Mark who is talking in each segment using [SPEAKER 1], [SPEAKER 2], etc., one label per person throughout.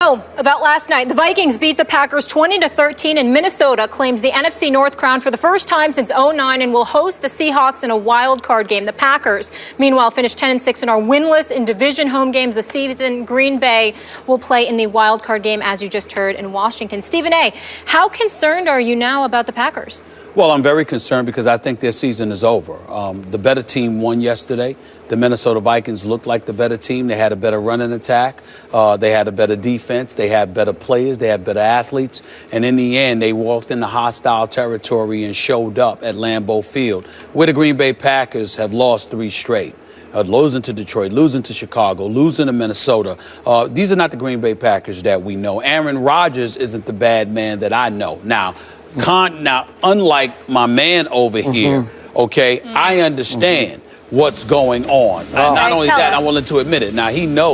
[SPEAKER 1] About last night, the Vikings beat the Packers 20-13, and Minnesota claims the NFC North crown for the first time since '09 and will host the Seahawks in a wild card game. The Packers, meanwhile, finished 10-6 and are winless in division home games this season. Green Bay will play in the wild card game, as you just heard, in Washington. Stephen A., how concerned are you now about the Packers?
[SPEAKER 2] Well, I'm very concerned because I think their season is over. The better team won yesterday. The Minnesota Vikings looked like the better team. They had a better running attack. They had a better defense. They had better players. They had better athletes. And in the end, they walked into hostile territory and showed up at Lambeau Field, where the Green Bay Packers have lost 3 straight. Losing to Detroit, losing to Chicago, losing to Minnesota. These are not the Green Bay Packers that we know. Aaron Rodgers isn't the bad man that I know. Now, unlike my man over here, okay, I understand what's going on. And not only that, I'm willing to admit it. Now,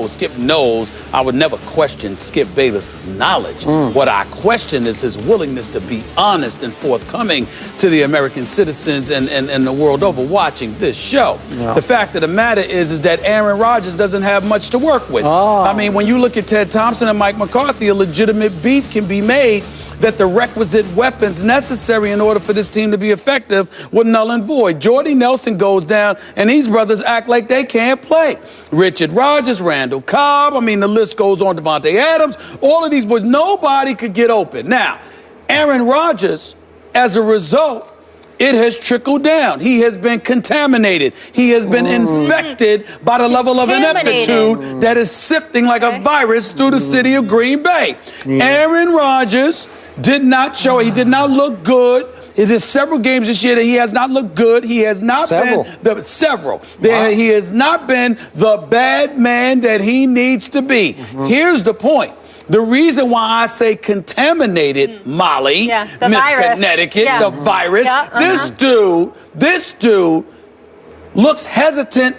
[SPEAKER 2] Skip knows I would never question Skip Bayless's knowledge. What I question is his willingness to be honest and forthcoming to the American citizens and the world over watching this show. The fact of the matter is that Aaron Rodgers doesn't have much to work with. I mean, when you look at Ted Thompson and Mike McCarthy, a legitimate beef can be made that the requisite weapons necessary in order for this team to be effective were null and void. Jordy Nelson goes down, and these brothers act like they can't play. Richard Rodgers, Randall Cobb, I mean, the list goes on, Devontae Adams, all of these boys, nobody could get open. Now, Aaron Rodgers, as a result, it has trickled down. He has been contaminated. He has been infected by the level of ineptitude that is sifting like a virus through the city of Green Bay. Aaron Rodgers did not show. He did not look good. It is several games this year that he has not looked good. He has not been he has not been the bad man that he needs to be. Here's the point. The reason why I say contaminated, Molly, Miss Connecticut, the virus, this dude looks hesitant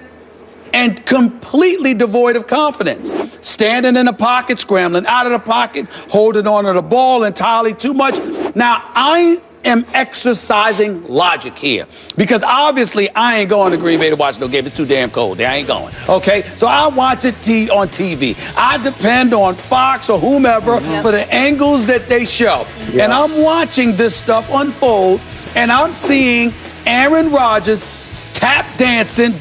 [SPEAKER 2] and completely devoid of confidence. Standing in the pocket, scrambling out of the pocket, holding on to the ball entirely too much. Now, I am exercising logic here because obviously I ain't going to Green Bay to watch no game. It's too damn cold there. I ain't going. Okay? So I watch it on TV. I depend on Fox or whomever for the angles that they show. And I'm watching this stuff unfold, and I'm seeing Aaron Rodgers tap dancing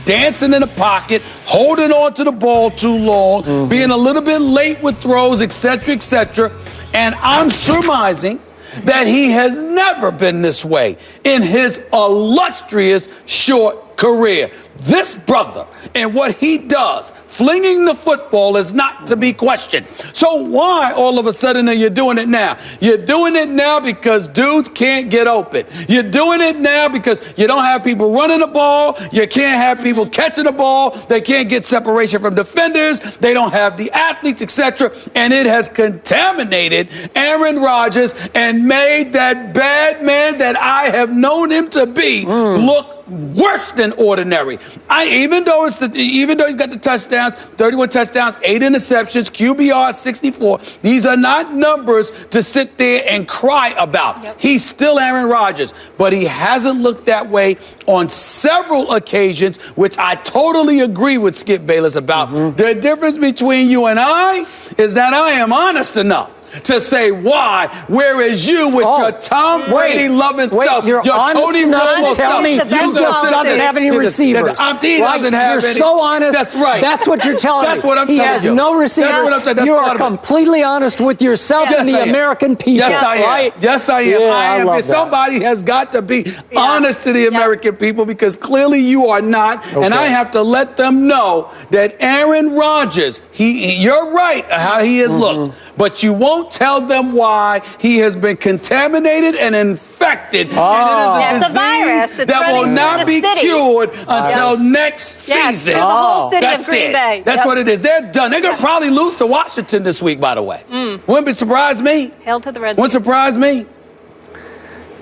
[SPEAKER 2] in the pocket, holding on to the ball too long, being a little bit late with throws, etc., etc. And I'm surmising that he has never been this way in his illustrious short career. This brother and what he does, flinging the football, is not to be questioned. So why all of a sudden are you doing it now? You're doing it now because dudes can't get open. You're doing it now because you don't have people running the ball. You can't have people catching the ball. They can't get separation from defenders. They don't have the athletes, etc. And it has contaminated Aaron Rodgers and made that bad man that I have known him to be look worse than ordinary. Even though he's got the touchdowns, 31 touchdowns, 8 interceptions, QBR 64, these are not numbers to sit there and cry about. He's still Aaron Rodgers, but he hasn't looked that way on several occasions, which I totally agree with Skip Bayless about. The difference between you and I is that I am honest enough to say why, whereas you with your Tom Brady loving self, your Tony Romo
[SPEAKER 3] tell me
[SPEAKER 2] self,
[SPEAKER 3] you just doesn't have any receivers.
[SPEAKER 2] He doesn't have
[SPEAKER 3] You're so honest.
[SPEAKER 2] That's right.
[SPEAKER 3] That's what you're telling me.
[SPEAKER 2] That's what I'm telling you.
[SPEAKER 3] He has no receivers. You are completely honest with yourself and the American people.
[SPEAKER 2] Yes, I am.
[SPEAKER 3] Right?
[SPEAKER 2] Yes, I am. I am. Somebody has got to be honest to the American people because clearly you are not. And I have to let them know that Aaron Rodgers, you're right how he has looked, but you won't tell them why he has been contaminaminated and infected. And it is a disease that will not be cured until next season.
[SPEAKER 1] The whole city of Green Bay.
[SPEAKER 2] That's what it is. They're done. They're going to probably lose to Washington this week, by the way. Wouldn't surprise me.
[SPEAKER 1] Hail to the Reds.
[SPEAKER 2] Wouldn't surprise me.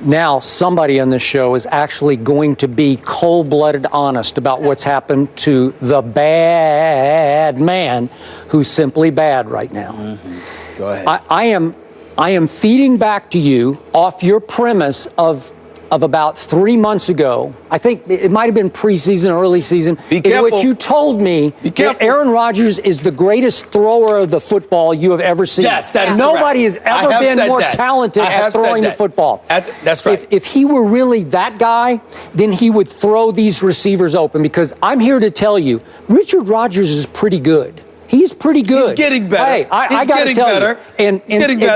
[SPEAKER 3] Now, somebody on this show is actually going to be cold-blooded honest about what's happened to the bad man who's simply bad right now.
[SPEAKER 2] Go ahead.
[SPEAKER 3] I am feeding back to you off your premise of of about 3 months ago. I think it might have been preseason or early season.
[SPEAKER 2] Be careful.
[SPEAKER 3] In which you told me that Aaron Rodgers is the greatest thrower of the football you have ever seen.
[SPEAKER 2] Yes, that is
[SPEAKER 3] Nobody
[SPEAKER 2] correct.
[SPEAKER 3] has ever been more talented at throwing the football.
[SPEAKER 2] That's right.
[SPEAKER 3] If he were really that guy, then he would throw these receivers open, because I'm here to tell you, Richard Rodgers is pretty good. He's pretty good.
[SPEAKER 2] He's getting better.
[SPEAKER 3] Hey, I got to tell you. And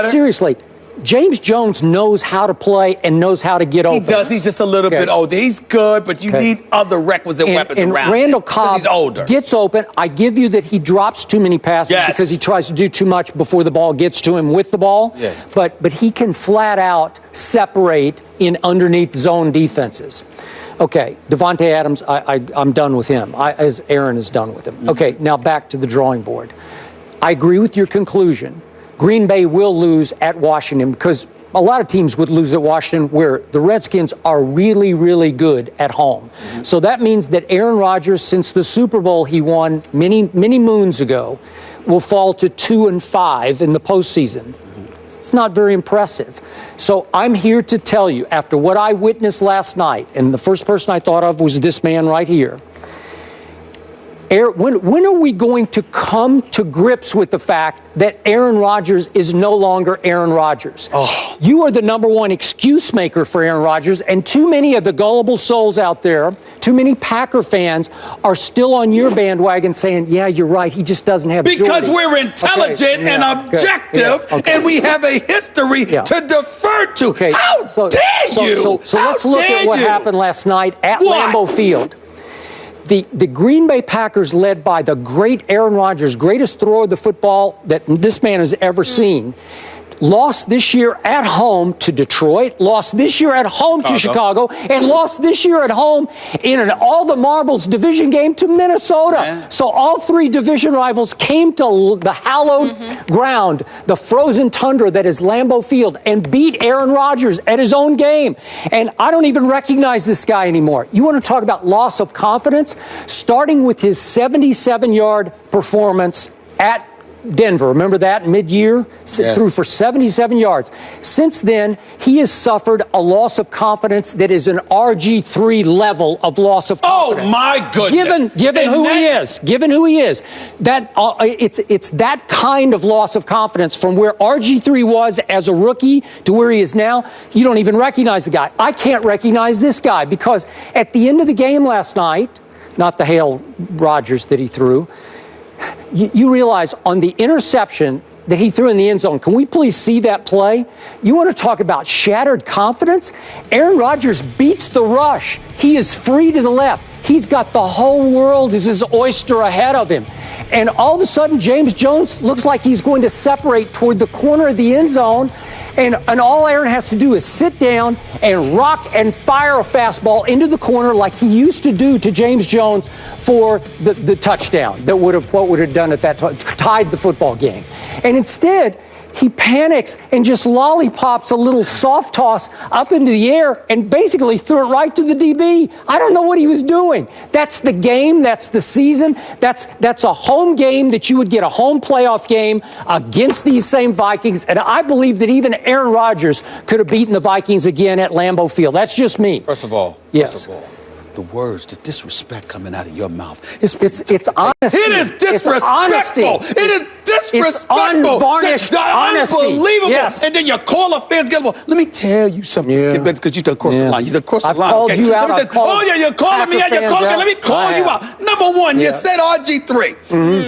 [SPEAKER 3] seriously, James Jones knows how to play and knows how to get open.
[SPEAKER 2] He does. He's just a little bit older. He's good, but you need other requisite weapons around him.
[SPEAKER 3] Randall Cobb
[SPEAKER 2] he's older.
[SPEAKER 3] Gets open. I give you that he drops too many passes because he tries to do too much before the ball gets to him with the ball.
[SPEAKER 2] Yeah.
[SPEAKER 3] But he can flat out separate in underneath zone defenses. Okay, Devontae Adams, I'm done with him, as Aaron is done with him. Mm-hmm. Okay, now back to the drawing board. I agree with your conclusion. Green Bay will lose at Washington, because a lot of teams would lose at Washington, where the Redskins are really, really good at home. Mm-hmm. So that means that Aaron Rodgers, since the Super Bowl he won many, many moons ago, will fall to 2-5 in the postseason. It's not very impressive. So I'm here to tell you, after what I witnessed last night, and the first person I thought of was this man right here. When are we going to come to grips with the fact that Aaron Rodgers is no longer Aaron Rodgers? Oh. You are the number one excuse maker for Aaron Rodgers, and too many of the gullible souls out there, too many Packer fans, are still on your bandwagon saying, yeah, you're right, he just doesn't have
[SPEAKER 2] because
[SPEAKER 3] Jordy.
[SPEAKER 2] We're intelligent and objective, and we have a history to defer to.
[SPEAKER 3] Okay.
[SPEAKER 2] How dare you?
[SPEAKER 3] So let's look at what happened last night at Lambeau Field. The Green Bay Packers, led by the great Aaron Rodgers, greatest thrower of the football that this man has ever seen, lost this year at home to Detroit, lost this year at home to Chicago, and lost this year at home in an all-the-marbles division game to Minnesota. Yeah. So all three division rivals came to the hallowed ground, the frozen tundra that is Lambeau Field, and beat Aaron Rodgers at his own game. And I don't even recognize this guy anymore. You want to talk about loss of confidence? Starting with his 77-yard performance at Denver, remember that, mid-year? Yes. Threw for 77 yards. Since then, he has suffered a loss of confidence that is an RG3 level of loss of confidence.
[SPEAKER 2] Oh, my goodness.
[SPEAKER 3] Given who he is, that it's that kind of loss of confidence from where RG3 was as a rookie to where he is now. You don't even recognize the guy. I can't recognize this guy, because at the end of the game last night, not the Hale Rodgers that he threw, you realize on the interception that he threw in the end zone, can we please see that play? You want to talk about shattered confidence? Aaron Rodgers beats the rush. He is free to the left. He's got the whole world as his oyster ahead of him. And all of a sudden, James Jones looks like he's going to separate toward the corner of the end zone. And all Aaron has to do is sit down and rock and fire a fastball into the corner like he used to do to James Jones for the touchdown that would have done at that time, tied the football game. And instead, he panics and just lollipops a little soft toss up into the air and basically threw it right to the DB. I don't know what he was doing. That's the game. That's the season. That's a home game that you would get a home playoff game against these same Vikings. And I believe that even Aaron Rodgers could have beaten the Vikings again at Lambeau Field. That's just me.
[SPEAKER 2] First of all, the words, the disrespect coming out of your mouth. It's honesty. It is disrespectful. It is disrespectful.
[SPEAKER 3] It's unvarnished honesty.
[SPEAKER 2] Unbelievable.
[SPEAKER 3] Yes.
[SPEAKER 2] And then you call a fans get. Let me tell you something, Skip, because you done crossed the line. You done crossed the line.
[SPEAKER 3] I've called you out.
[SPEAKER 2] You're calling me out. You're calling me. Let me call you out. Number one, you said RG3.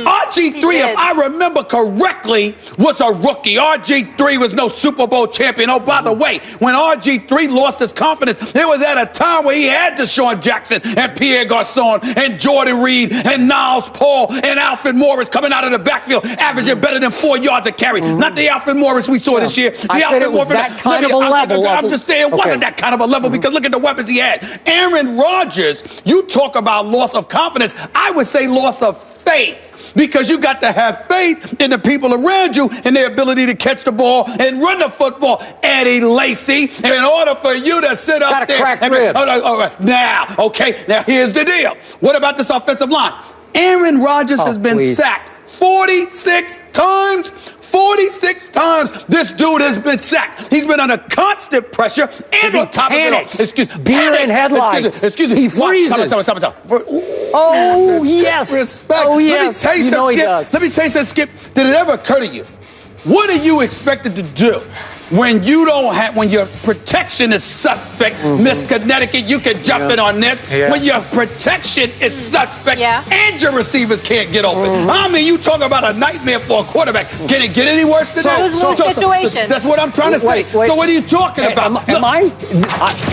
[SPEAKER 2] RG3, if I remember correctly, was a rookie. RG3 was no Super Bowl champion. Oh, by the way, when RG3 lost his confidence, it was at a time where he had Deshaun Jackson and Pierre Garçon and Jordan Reed and Niles Paul and Alfred Morris coming out of the backfield, averaging better than 4 yards a carry. Not the Alfred Morris we saw this year.
[SPEAKER 3] I said it was that kind of a level.
[SPEAKER 2] I'm just saying it wasn't that kind of a level, because look at the weapons he had. Aaron Rodgers, you talk about loss of confidence. I would say loss of faith. Because you got to have faith in the people around you and their ability to catch the ball and run the football. Eddie Lacy, in order for you to sit up there.
[SPEAKER 3] Cracked rib.
[SPEAKER 2] All right. Now here's the deal. What about this offensive line? Aaron Rodgers has been sacked 46 times. 46 times this dude has been sacked. He's been under constant pressure, and on top of it all,
[SPEAKER 3] deer in headlights.
[SPEAKER 2] Excuse me.
[SPEAKER 3] He freezes. Oh, yes.
[SPEAKER 2] Respect.
[SPEAKER 3] Oh, yes.
[SPEAKER 2] Let me tell you something, Skip.
[SPEAKER 3] Does.
[SPEAKER 2] Let me tell you something, Skip. Did it ever occur to you? What are you expected to do when when your protection is suspect? Miss Connecticut, you can jump in on this. When your protection is suspect and your receivers can't get open. I mean, you talk about a nightmare for a quarterback. Can it get any worse than that?
[SPEAKER 1] Situation.
[SPEAKER 2] That's what I'm trying to say. So what are you talking about?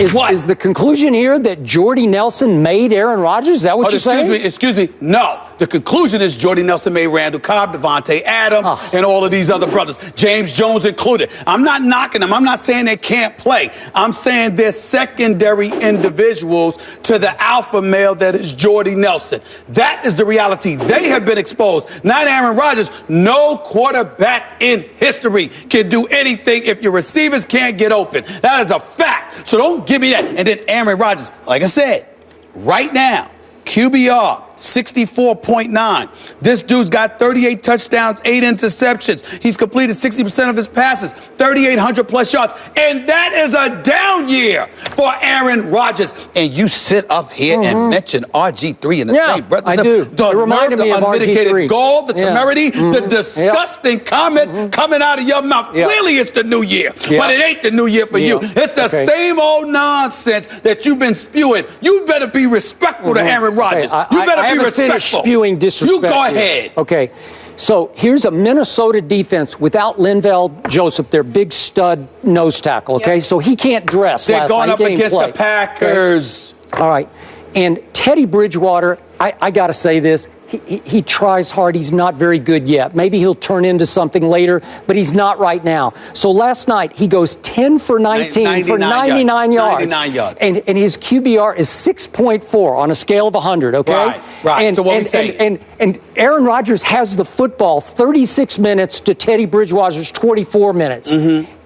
[SPEAKER 3] Is the conclusion here that Jordy Nelson made Aaron Rodgers? Is that what you're saying?
[SPEAKER 2] Excuse me. No. The conclusion is Jordy Nelson made Randall Cobb, Devontae Adams, and all of these other brothers, James Jones included. I'm not knocking them. I'm not saying they can't play. I'm saying they're secondary individuals to the alpha male that is Jordy Nelson. That is the reality. They have been exposed. Not Aaron Rodgers. No quarterback in history can do anything if your receivers can't get open. That is a fact. So don't give me that. And then Aaron Rodgers, like I said, right now, QBR 64.9. This dude's got 38 touchdowns, 8 interceptions. He's completed 60% of his passes, 3,800 plus yards. And that is a down year for Aaron Rodgers. And you sit up here and mention RG3 in the same breath.
[SPEAKER 3] I do.
[SPEAKER 2] The
[SPEAKER 3] it reminded me of
[SPEAKER 2] unmitigated
[SPEAKER 3] RG3.
[SPEAKER 2] gall, the temerity, the disgusting comments coming out of your mouth. Clearly it's the new year, but it ain't the new year for you. It's the same old nonsense that you've been spewing. You better be respectful to Aaron Rodgers. You better be respectful.
[SPEAKER 3] Spewing disrespect.
[SPEAKER 2] You go ahead.
[SPEAKER 3] Okay. So here's a Minnesota defense without Linval Joseph, their big stud nose tackle. Okay. So he can't dress.
[SPEAKER 2] They're going up against the Packers.
[SPEAKER 3] Okay. All right. And Teddy Bridgewater, I got to say this. He tries hard. He's not very good yet. Maybe he'll turn into something later, but he's not right now. So last night, he goes 10 for 19 for 99 yards.
[SPEAKER 2] 99 yards.
[SPEAKER 3] And his QBR is 6.4 on a scale of 100, okay?
[SPEAKER 2] Right. So what we say?
[SPEAKER 3] And Aaron Rodgers has the football 36 minutes to Teddy Bridgewater's 24 minutes.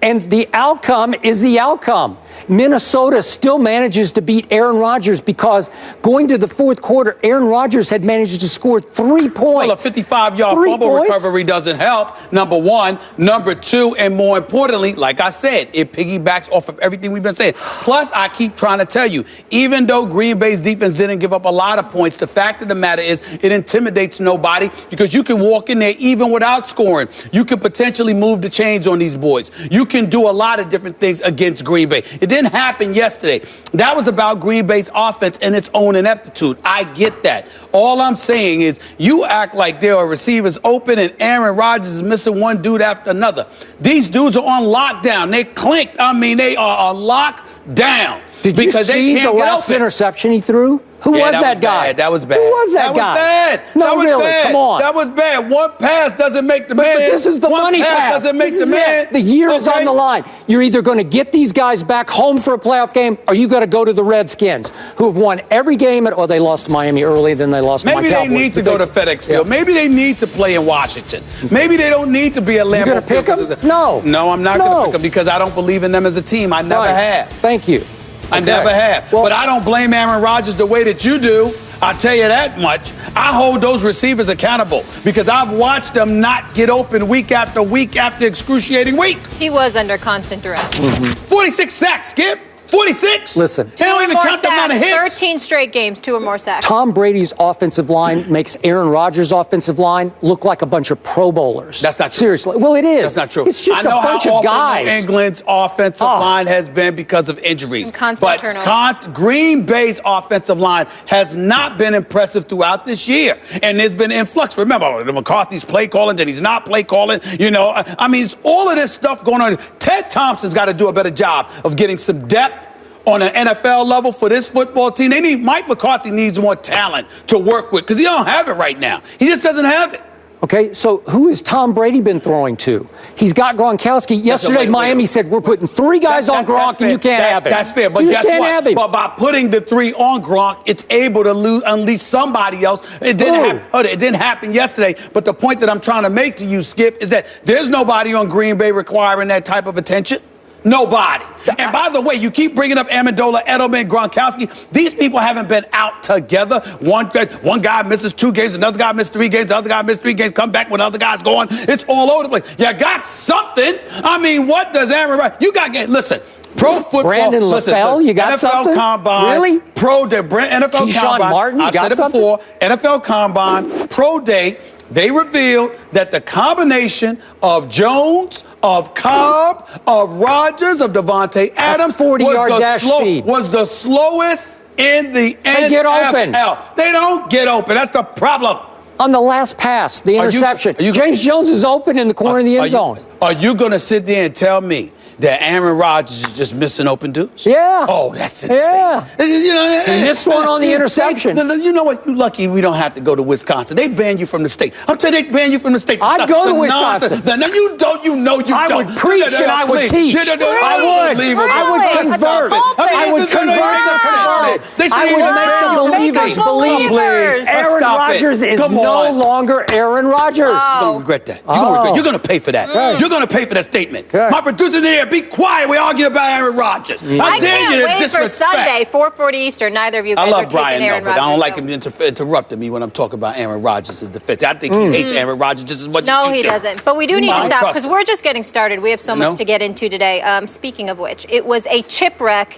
[SPEAKER 3] And the outcome is the outcome. Minnesota still manages to beat Aaron Rodgers because going to the fourth quarter, Aaron Rodgers had managed to score 3 points.
[SPEAKER 2] Well, a 55-yard fumble recovery doesn't help, number one. Number two, and more importantly, like I said, it piggybacks off of everything we've been saying. Plus, I keep trying to tell you, even though Green Bay's defense didn't give up a lot of points, the fact of the matter is it intimidates nobody because you can walk in there even without scoring. You can potentially move the chains on these boys. You can do a lot of different things against Green Bay. It didn't happen yesterday. That was about Green Bay's offense and its own ineptitude. I get that. All I'm saying is you act like there are receivers open and Aaron Rodgers is missing one dude after another. These dudes are on lockdown. They clinked. I mean, they are on lockdown.
[SPEAKER 3] Did you see the last interception he threw? Who was that guy?
[SPEAKER 2] That was bad.
[SPEAKER 3] Who was that guy?
[SPEAKER 2] That was bad.
[SPEAKER 3] No,
[SPEAKER 2] that was
[SPEAKER 3] really,
[SPEAKER 2] bad.
[SPEAKER 3] come on.
[SPEAKER 2] That was bad. One pass doesn't make the man.
[SPEAKER 3] But this is the money pass.
[SPEAKER 2] One pass doesn't make the man.
[SPEAKER 3] The year is on the line. You're either going to get these guys back home for a playoff game or you got to go to the Redskins, who have won every game. They lost to Miami early, then they lost to my Cowboys.
[SPEAKER 2] Maybe they need to go to FedEx Field. Maybe they need to play in Washington. Maybe they don't need to be at Lambeau Field.
[SPEAKER 3] You going to pick them? No.
[SPEAKER 2] No, I'm not going to pick them because I don't believe in them as a team. I never have.
[SPEAKER 3] Thank you.
[SPEAKER 2] I never have. Well, but I don't blame Aaron Rodgers the way that you do. I'll tell you that much. I hold those receivers accountable because I've watched them not get open week after week after excruciating week.
[SPEAKER 1] He was under constant duress.
[SPEAKER 2] 46 sacks, Skip. 46.
[SPEAKER 3] Listen.
[SPEAKER 2] They don't even count the amount of hits.
[SPEAKER 1] 13 straight games, 2 or more sacks.
[SPEAKER 3] Tom Brady's offensive line makes Aaron Rodgers' offensive line look like a bunch of Pro Bowlers.
[SPEAKER 2] That's not true.
[SPEAKER 3] Seriously. Well, it is.
[SPEAKER 2] That's not true.
[SPEAKER 3] It's just a bunch of guys.
[SPEAKER 2] New England's offensive line has been because of injuries.
[SPEAKER 1] And constant turnover.
[SPEAKER 2] But Green Bay's offensive line has not been impressive throughout this year. And there's been influx. Remember, McCarthy's play calling, then he's not play calling. You know, I mean, it's all of this stuff going on. Ted Thompson's got to do a better job of getting some depth on an NFL level for this football team. Mike McCarthy needs more talent to work with because he don't have it right now. He just doesn't have it.
[SPEAKER 3] Okay, so who has Tom Brady been throwing to? He's got Gronkowski. Yesterday, Miami said, we're putting 3 guys on Gronk and you can't have him.
[SPEAKER 2] That's fair, but guess what? But by putting the 3 on Gronk, it's able to unleash somebody else. It didn't happen yesterday, but the point that I'm trying to make to you, Skip, is that there's nobody on Green Bay requiring that type of attention. Nobody. And by the way, you keep bringing up Amendola, Edelman, Gronkowski. These people haven't been out together. One guy misses 2 games, another guy missed 3 games, the other guy missed 3 games, come back when the other guy's going. It's all over the place. You got something. I mean, what does Aaron Rodgers? You got listen. Pro football.
[SPEAKER 3] Brandon LaFell, you got
[SPEAKER 2] NFL
[SPEAKER 3] something?
[SPEAKER 2] Combine.
[SPEAKER 3] Really?
[SPEAKER 2] NFL
[SPEAKER 3] Keyshawn
[SPEAKER 2] Combine.
[SPEAKER 3] Martin, you
[SPEAKER 2] I
[SPEAKER 3] got
[SPEAKER 2] said it
[SPEAKER 3] something?
[SPEAKER 2] before. NFL Combine, Pro Day. They revealed that the combination of Jones, of Cobb, of Rodgers, of Devontae Adams
[SPEAKER 3] 40-yard dash speed.
[SPEAKER 2] was the slowest in the NFL.
[SPEAKER 3] They get open.
[SPEAKER 2] They don't get open. That's the problem.
[SPEAKER 3] On the last pass, the interception. James Jones is open in the corner of the end zone.
[SPEAKER 2] Are you going to sit there and tell me that Aaron Rodgers is just missing open dudes?
[SPEAKER 3] Yeah.
[SPEAKER 2] Oh, that's insane.
[SPEAKER 3] Yeah.
[SPEAKER 2] You know,
[SPEAKER 3] He missed one on the interception.
[SPEAKER 2] You know what? You're lucky we don't have to go to Wisconsin. They ban you from the state. I'm telling you, they ban you from the state.
[SPEAKER 3] I'd go to Wisconsin.
[SPEAKER 2] No, you don't. You know you don't.
[SPEAKER 3] I would preach and I would teach. I would. I would convert. I would convert the convert. I would make the believers believe Aaron Rodgers is no longer Aaron Rodgers.
[SPEAKER 2] You're going to regret that. You're going to pay for that.
[SPEAKER 3] Okay.
[SPEAKER 2] You're going to pay for that statement.
[SPEAKER 3] Okay.
[SPEAKER 2] My producer there, be quiet. We argue about Aaron Rodgers.
[SPEAKER 1] I can't wait for Sunday, 4:40 Eastern. Neither of you guys
[SPEAKER 2] I
[SPEAKER 1] are
[SPEAKER 2] love
[SPEAKER 1] taking
[SPEAKER 2] Brian,
[SPEAKER 1] Aaron
[SPEAKER 2] but
[SPEAKER 1] Rodgers.
[SPEAKER 2] I don't like him interrupting me when I'm talking about Aaron Rodgers' defense. I think he hates Aaron Rodgers just as much as you do.
[SPEAKER 1] No, he doesn't. But we do need to stop because
[SPEAKER 2] him.
[SPEAKER 1] we're just getting started. We have so much to get into today. Speaking of which, it was a chip wreck